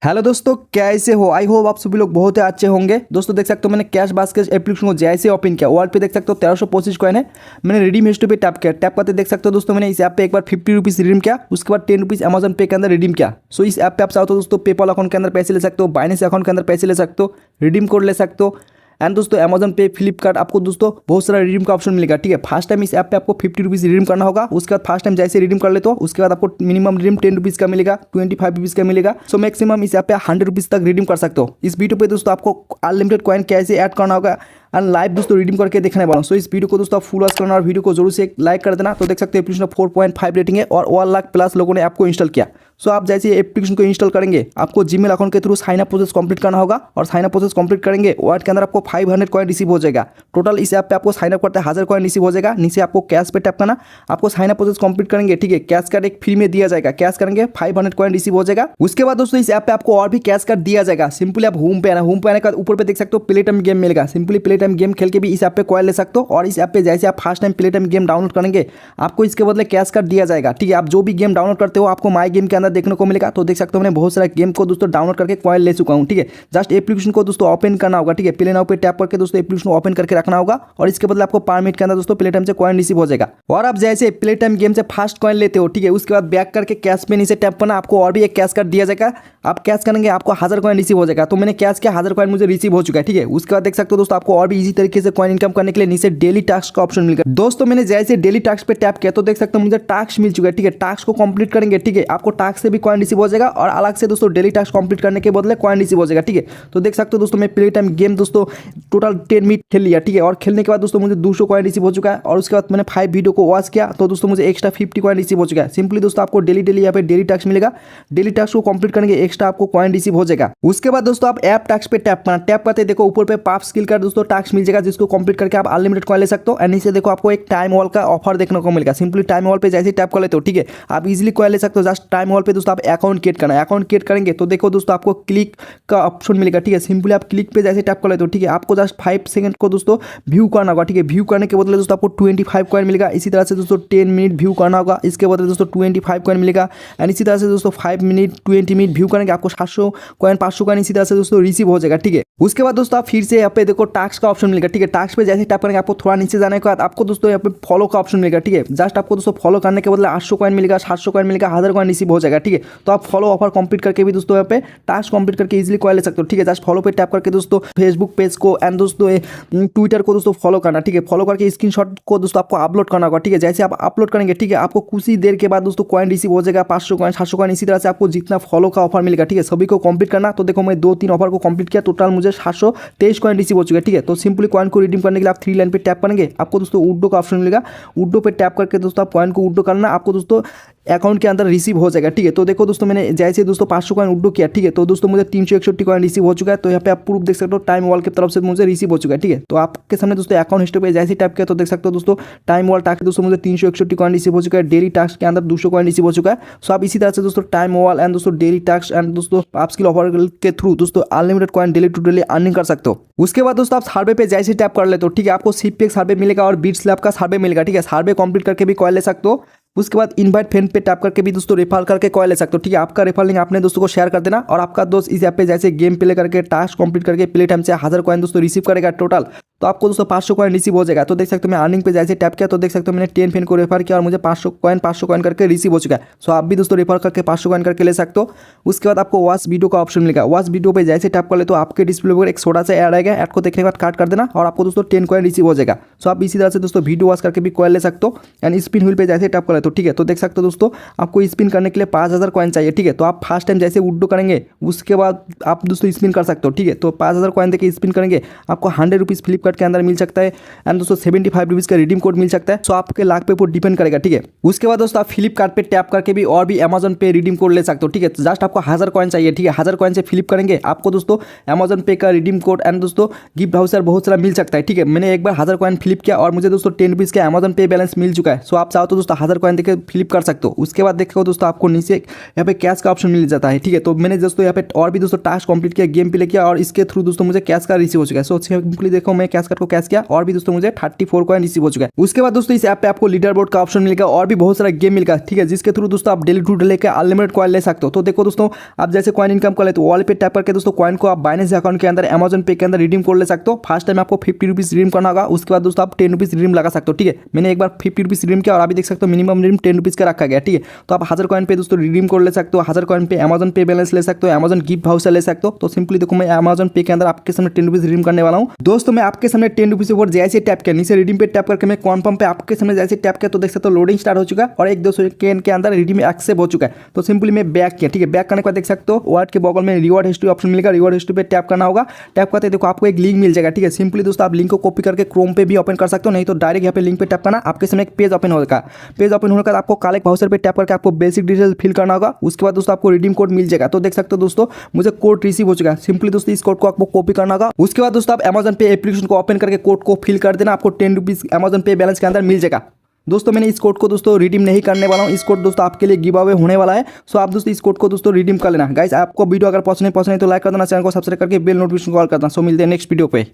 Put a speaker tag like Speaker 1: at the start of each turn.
Speaker 1: Hello दोस्तों, कैसे हो? आई होप आप सभी लोग बहुत ही अच्छे होंगे। दोस्तों देख सकते हो मैंने कैश बास्केट एप्लीकेशन को जैसे ओपन किया, वॉल पे देख सकते हो 1325 कॉइन है। मैंने रिडीम हिस्ट्री पे टैप किया, टैप करते देख सकते हो दोस्तों मैंने इस ऐप पे एक बार 50 रुपीज़ रिडीम किया, उसके बाद 10 रुपीज़ अमेजन पे के अंदर रिडीम किया। सो इस ऐप पे आप चाहो तो दोस्तों पेपल अकाउंट के अंदर पैसे ले सकते हो, बाइनेंस अकाउंट के अंदर पैसे ले सकते हो, रिडीम कोड ले सकते हो। एंड दोस्तों अमेजन पे, फ्लिपकार्ट आपको दोस्तों बहुत सारा रिडीम का ऑप्शन मिलेगा। ठीक है, फर्स्ट टाइम इस ऐप पे आपको 50 रुपीज़ रिडीम करना होगा। उसके बाद फर्स्ट टाइम जैसे रिडीम कर लेते हो उसके बाद आपको मिनिमम रिडीम 10 रुपीज़ का मिलेगा, 25 रुपीज़ का मिलेगा। सो मैक्सिमम इस ऐप पे 100 रुपीज़ तक रिडीम कर सकते हो। इस वीडियो पे दोस्तों आपको अनलिमिटेड कॉइन कैसे ऐड करना होगा एंड लाइव दोस्तों रिडीम करके देखने वाला हूँ। सो इस वीडियो को दोस्तों फुल वॉच करना और वीडियो को जरूर से लाइक कर देना। तो देख सकते हो एप्लीकेशन 4.5 रेटिंग है और 1 लाख प्लस लोगों ने आपको इंस्टॉल किया। सो आप जैसे एप्लीकेशन को इंस्टॉल करेंगे आपको जीमेल अकाउंट के through sign up process complete करना होगा और साइन अप प्रोसेस कंप्लीट करेंगे वर्ड के अंदर आपको 500 कॉइन रिसीव हो जाएगा। टोटल इस ऐप पे आपको साइन अप करते 1000 कॉइन रिसीव हो जाएगा। नीचे आपको कैश पे टैप करना, आपको साइन अप प्रोसेस कंप्लीट करेंगे। ठीक है, कैश कार्ड एक फ्री में दिया जाएगा, कैश करेंगे 500 कॉइन रिसीव हो जाएगा। उसके बाद दोस्तों इस ऐप पे आपको और भी कैश कार्ड दिया जाएगा। सिंपली आप होम पे आना, होम पे आने का ऊपर पे देख सकते हो प्ले टाइम गेम मिलेगा। सिंपली प्ले टाइम गेम खेल के भी इस ऐप पे कॉइन ले सकते हो और इस ऐप पे जैसे आप first time play time game download करेंगे आपको इसके बदले कैश कार्ड दिया जाएगा। ठीक है, आप जो भी गेम डाउनलोड करते हो आपको माई गेम के अंदर देखने को मिलेगा। तो देख सकते हो मैंने बहुत सारा गेम को दोस्तों डाउनलोड करके कॉइन ले चुका हूँ। ठीक है, जस्ट एप्लीकेशन को दोस्तों ओपन करना होगा। ठीक है, प्ले नाउ पे टैप करके दोस्तों एप्लीकेशन ओपन करके रखना होगा और इसके बदले आपको पर मिनट के अंदर दोस्तों प्ले टाइम से कॉइन रिसीव हो जाएगा। और आप जैसे प्ले टाइम गेम से फर्स्ट कॉइन लेते हो, ठीक है, उसके बाद बैक करके कैश पे नीचे टैप करना, आपको और भी एक कैश कार्ड दिया जाएगा। आप कैश करेंगे आपको 1000 कॉइन रिसीव हो जाएगा। तो मैंने कैश किया, 1000 कॉइन मुझे रिसीव हो चुका है। ठीक है, उसके बाद देख सकते हो दोस्तों आपको और भी इजी तरीके से कॉइन इनकम करने के लिए नीचे डेली टास्क का ऑप्शन मिलेगा। दोस्तों मैंने जैसे डेली टास्क पे टैप किया तो देख सकते हो मुझे टास्क मिल चुका है। ठीक है, टास्क को कंप्लीट करेंगे, ठीक है, आपको टास्क से भी कॉइन रिसीव हो जाएगा और अलग से दोस्तों डेली टास्क कंप्लीट करने के बदले कॉइन रिसीव हो जाएगा। ठीक है, तो देख सकते हो दोस्तों मैं प्ले टाइम गेम दोस्तों टोटल 10 मिनट खेल लिया। ठीक है, और खेलने के बाद दोस्तों मुझे 200 कॉइन रिसीव हो चुका है और उसके बाद मैंने 5 वीडियो को वॉच किया तो दोस्तों मुझे एक्स्ट्रा 50 कॉइन रिसीव हो चुका है। सिंपली दोस्तों आपको डेली यहाँ पे डेली टास्क मिलेगा, डेली टास्क को कंप्लीट करेंगे एक्स्ट्रा आपको कॉइन रिसीव हो जाएगा। उसके बाद दोस्तों आप ऐप टास्क पे टैप करना, टैप करते देखो ऊपर पे पाप स्किल का दोस्तों टास्क मिल जाएगा जिसको कंप्लीट करके आप अनलिमिटेड कॉइन ले सकते हो। एंड नीचे देखो आपको एक टाइम वॉल का ऑफर देखने को मिलेगा। सिंपली टाइम वॉल पे जैसे टैप कर लेते हो, ठीक है, आप इजीली कॉइन ले सकते हो। जस्ट टाइम वॉल पे दोस्तों आप अकाउंट क्रिएट करना है, अकाउंट क्रिएट करेंगे तो देखो दोस्तों आपको क्लिक का ऑप्शन मिलेगा। ठीक है, सिंपली आप क्लिक पे जैसे टैप कर लेते हो, ठीक है, आपको जस्ट 5 सेकंड को दोस्तों व्यू करना होगा। ठीक है, व्यू करने के बदले दोस्तों आपको 25 कॉइन मिलेगा। इसी तरह से दोस्तों 10 मिनट व्यू करना होगा, इसके बदले दोस्तों 25 कॉइन मिलेगा। एंड इसी तरह से दोस्तों 5 मिनट 20 मिनट व्यू करेंगे आपको 700 कॉइन 500 कॉइन इसी तरह से दोस्तों रिसीव हो जाएगा। ठीक है, उसके बाद दोस्तों आप फिर से यहाँ पे देखो टास्क का ऑप्शन मिलेगा। ठीक है, टास्क पे जैसे टैप करेंगे आपको थोड़ा नीचे जाने के बाद आपको दोस्तों यहाँ पे फॉलो का ऑप्शन मिलेगा। ठीक है, जस्ट आपको दोस्तों फॉलो करने के बदले 800 कॉइन मिलेगा, 700 कॉइन मिलेगा, 1000 कॉइन रिसीव हो जाएगा। ठीक है, तो आप फॉलो ऑफर कंप्लीट करके भी दोस्तों यहाँ पे टास्क कंप्लीट करके इजीली कॉइन ले सकते हो। ठीक है, जस्ट फॉलो पे टैप करके दोस्तों फेसबुक पेज को एंड दोस्तों ट्विटर को दोस्तों फॉलो करना। ठीक है, फॉलो करके स्क्रीनशॉट को दोस्तों आपको अपलोड करना होगा। ठीक है, जैसे आप अपलोड करेंगे, ठीक है, आपको कुछ ही देर के बाद दोस्तों कॉइन रिसीव हो जाएगा, 500 कॉइन 700 कॉइन इसी तरह से आपको जितना फॉलो का ऑफर मिलेगा। ठीक है, सभी को कंप्लीट करना। तो देखो मैं 2-3 ऑफर को कंप्लीट किया, टोटल मुझे 723 कॉइन रिसीव हो चुका है। ठीक है, तो सिंपली कॉइन को रिडीम करने के लिए आप 3 लाइन पे टैप करेंगे, आपको दोस्तों उड्डो का ऑप्शन मिलेगा। उड्डो पे टैप करके दोस्तों आप कॉइन को उड्डो करना, आपको दोस्तों अकाउंट के अंदर रिसीव हो जाएगा। ठीक है, तो देखो दोस्तों मैंने जैसे दोस्तों 500 कॉइन उड्डो किया, ठीक है, तो दोस्तों मुझे 361 कॉइन रिसीव हो चुका है। तो यहाँ पे आप प्रूफ देख सकते हो टाइम वॉल की तरफ से मुझे रिसीव हो चुका है। ठीक है, तो आपके सामने दोस्तों अकाउंट हिस्ट्री पे जैसे टैप किया तो देख सकते हो दोस्तों टाइम वॉल टास्क दोस्तों मुझे 361 कॉइन रिसीव हो चुका है, डेली टास्क के अंदर 200 कॉइन रिसीव हो चुका है। सो आप इसी तरह से दोस्तों टाइम वॉल एंड दोस्तों डेली टास्क एंड दोस्तों आप स्किल ऑफर के थ्रू दोस्तों unlimited coin daily to daily earning कर सकते हो। उसके बाद दोस्तों आप सर्वे पे जैसे टैप कर लेते हो, ठीक है, आपको सिप पे सर्वे मिलेगा और बीट स्लैब का सर्वे मिलेगा। ठीक है, सर्वे कंप्लीट करके भी कॉइन ले सकते हो। उसके बाद इनवाइट फ्रेंड पे टैप करके भी दोस्तों रेफर करके कॉइन ले सकते हो। ठीक है, आपका रेफर लिंक अपने दोस्तों को शेयर कर देना और आपका दोस्त इस ऐप पे जैसे गेम प्ले करके टास्क कंप्लीट करके प्ले टाइम से 1000 कॉइन दोस्तों रिसीव करेगा टोटल, तो आपको दोस्तों 500 कॉइन रिसीव हो जाएगा। तो देख सकते हो मैं अर्निंग पे जैसे टैप किया तो देख सकते हो मैंने 10 फ्रेंड को रेफर किया और मुझे 500 कॉइन करके रिसीव हो चुका है। सो आप भी दोस्तों रेफर करके 500 कॉइन करके ले सकते हो। उसके बाद आपको वॉच वीडियो का ऑप्शन मिलेगा, वॉच वीडियो पे जैसे टैप कर ले तो आपके डिस्प्ले पर एक छोटा सा ऐड आएगा, ऐड को देखने के बाद काट कर देना और आपको दोस्तों 10 कॉइन रिसीव हो जाएगा। सो आप इसी तरह से दोस्तों वीडियो वॉच करके भी कॉइन ले सकते हो। एंड स्पिन व्हील पे जैसे टैप कर ले तो ठीक है, तो देख सकते हो दोस्तों आपको स्पिन करने के लिए 5000 कॉइन चाहिए। ठीक है, तो आप फर्स्ट टाइम जैसे उड्डो करेंगे उसके बाद आप दोस्तों स्पिन कर सकते हो। ठीक है, तो 5000 कॉइन देके स्पिन करेंगे आपको 100 रुपीज़ फ्लिपकार्ट के अंदर मिल सकता है एंड दोस्तों 75 रुपीज़ का रिडीम कोड मिल सकता है। सो आपके लाख पे ऊपर डिपेंड करेगा। ठीक है, उसके बाद दोस्तों आप फ्लिपकार्ट पे टैप करके भी और भी अमेजन पे रिडीम कोड ले सकते हो। ठीक है, जस्ट आपको 1000 कॉइन चाहिए। ठीक है, 1000 कॉइन से फ्लिप करेंगे आपको दोस्तों अमेजन पे का रिडीम कोड एंड दोस्तों गिफ्ट वाउचर बहुत सारा मिल सकता है। ठीक है, मैंने एक बार 1000 कॉइन फ्लिप किया और मुझे दोस्तों 10 रुपीज़ का अमेजन पे बैलेंस मिल चुका है। सो आप चाहो तो दोस्तों 1000 कॉइन देके फ्लिप कर सकते हो। उसके बाद देखो दोस्तों आपको नीचे यहाँ पे कैश का ऑप्शन मिल जाता है। ठीक है, तो मैंने दोस्तों यहाँ पे और भी दोस्तों टास्क कंप्लीट किया, गेम प्ले किया और इसके थ्रू दोस्तों मुझे कैश का रिसीव हो चुका है। सो सिंपली देखो मैं कैश कार्ड को कैश किया और भी दोस्तों मुझे 34 कॉइन रिसीव हो चुका है। उसके बाद दोस्तों इस ऐप पे आपको लीडर बोर्ड का ऑप्शन मिलेगा और भी बहुत सारा गेम मिलेगा, ठीक है, जिसके थ्रू दोस्तों आप डेली टू डे लेकर अनलिमिटेड कॉइन ले सकते हो। तो देखो दोस्तों, आप जैसे कॉइन इनकम कर ले तो वॉल पे टैप करके दोस्तों कॉइन को आप बाइनेंस अकाउंट के अंदर अमेजन पे के अंदर रिडीम कर ले सकते हो। फर्स्ट टाइम आपको 50 रुपीज रिडीम करना होगा, उसके बाद दोस्तों आप 10 रुपीज रिडीम लगा सकते हो, ठीक है। मैंने एक बार 50 रुपीज रिडीम किया और अभी देख सकते हो मिनिमम रिडीम 10 रुपीज का रखा गया, ठीक है। तो आप 1000 कॉइन पे दोस्तों रिडीम कर ले सकते हो, 1000 कॉइन पे अमेजन पे बैलेंस ले सकते हो, अमेजन गिफ्ट वाउचर ले सकते हो। तो सिंपली देखो मैं अमेजन पे के अंदर आपके सामने 10 रुपीज रिडीम करने वाला हूँ। दोस्तों मैं आपके सामने 10 रुपीज ऊपर जैसे टैप किया, नीचे रिडीम पे टैप करके मैं कॉन्फर्म पे आपके सामने जैसे टैप किया तो देख सकते हो लोडिंग स्टार्ट हो चुका है और 1-2 सेकंड के अंदर रिडीम एक्सेप्ट हो चुका है। तो सिंपली मैं बैक किया, ठीक है। बैक करने के बाद देख सकते हो वर्ड के बगल में रिवॉर्ड हिस्ट्री ऑप्शन मिलेगा, रिवॉर्ड हिस्ट्री पे टैप करना होगा। टैप करते देखो आपको एक लिंक मिल जाएगा, ठीक है। सिंपली दोस्तों आप लिंक को कॉपी करके क्रोम पे भी ओपन कर सकते हो, नहीं तो डायरेक्ट यहाँ पे लिंक पे टैप करना, आपके सामने एक पेज ओपन होगा। पेज ओपन होने के बाद आपको कलेक्ट वाउचर पे टैप करके आपको बेसिक डिटेल्स फिल करना होगा। उसके बाद दोस्तों आपको रिडीम कोड मिल जाएगा। तो देख सकते हो दोस्तों मुझे कोड रिसीव हो चुका है। सिंपली दोस्तों इस कोड को आपको कॉपी करना होगा। उसके बाद दोस्तों आप अमेजन पे एप्लीकेशन को ओपन करके कोड को फिल कर देना, आपको 10 रुपीज अमेजन पे बैलेंस के अंदर मिल जाएगा। दोस्तों मैंने इस कोड को दोस्तों रिडीम नहीं करने वाला हूँ, इस कोड दोस्तों आपके लिए गिव अवे होने वाला है। सो आप दोस्तों इस कोड को दोस्तों रिडीम कर लेना। गाइस आपको वीडियो अगर पसंद है तो लाइक कर देना, चैनल को सब्सक्राइब करके बेल नोटिफिकेशन कॉल कर देना। सो मिलते हैं नेक्स्ट वीडियो पे।